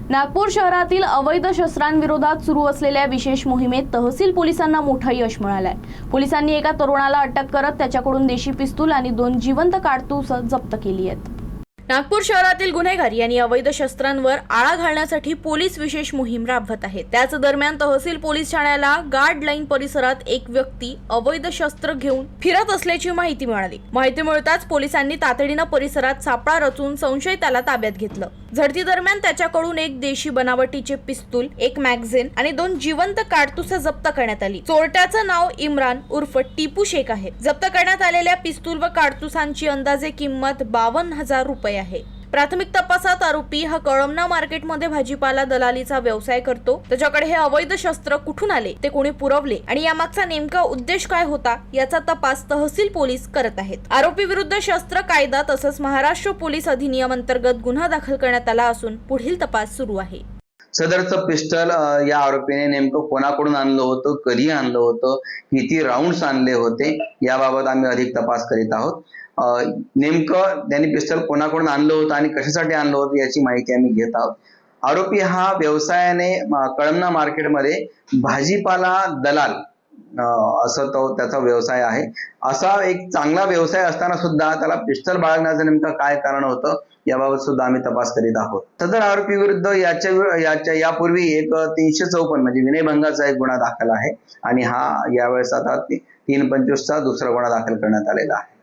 नागपूर शहरातील अवैध शस्त्रांविरोधात सुरू असलेल्या विशेष मोहिमेत तहसील पोलिसांना मोठं यश मिळालंय। पोलिसांनी एका तरुणाला अटक करत त्याच्याकडून देशी पिस्तूल आणि 2 जिवंत कारतूस जप्त केली आहेत। नागपूर शहरातील गुन्हेगारी आणि अवैध शस्त्रांवर आळा घालण्यासाठी पोलीस विशेष मोहीम राबवत आहेत। त्याच दरम्यान तहसील पोलीस ठाण्याला गार्ड लाईन परिसरात एक व्यक्ती अवैध शस्त्र घेऊन फिरत असल्याची माहिती मिळाली। माहिती मिळताच पोलिसांनी तातडीनं परिसरात सापळा रचून संशयिताला ताब्यात घेतलं। झडती दरम्यान त्याच्याकडून एक देशी बनावटीचे पिस्तूल, एक मॅगझिन आणि 2 जिवंत कारतूस जप्त करण्यात आली। चोरट्याचं नाव इम्रान उर्फ टिपू शेख आहे। जप्त करण्यात आलेल्या पिस्तूल व कारतुसांची अंदाजे किंमत 52,000 रुपये आहे। प्राथमिक तपासात आरोपी हा कळमना मार्केटमध्ये भाजीपाला दलालीचा व्यवसाय करतो। त्याच्याकडे हे अवैध शस्त्र कुठून आले, ते कोणी पुरवले आणि यामागचा नेमका उद्देश काय होता याचा तपास तहसील पोलीस करत आहेत। आरोपी विरुद्ध शस्त्र कायदा तसंच महाराष्ट्र पोलीस अधिनियम अंतर्गत गुन्हा दाखल करण्यात आला असून पुढील तपास सुरू आहे। सदरचं पिस्टल या आरोपीने नेमकं कोणाकडून आणलं होतं, कधी आणलं होतं, किती राऊंड्स आणले होते याबाबत आम्ही अधिक तपास करीत आहोत। नेमकं त्यांनी पिस्टल कोणाकडून आणलं होतं आणि कशासाठी आणलं होतं याची माहिती आम्ही घेत आहोत। आरोपी हा व्यवसायाने कळमना मार्केटमध्ये भाजीपाला दलाल असं तो त्याचा व्यवसाय आहे। असा एक चांगला व्यवसाय असताना सुद्धा त्याला पिस्टल बाळगण्याचं नेमकं काय कारण होतं याबाबत सुद्धा आम्ही तपास करीत आहोत। सदर आरोपी विरुद्ध यापूर्वी एक 354 म्हणजे विनयभंगाचा एक गुन्हा दाखल आहे आणि हा यावेळेस आता 325चा दुसरा गुन्हा दाखल करण्यात आलेला आहे।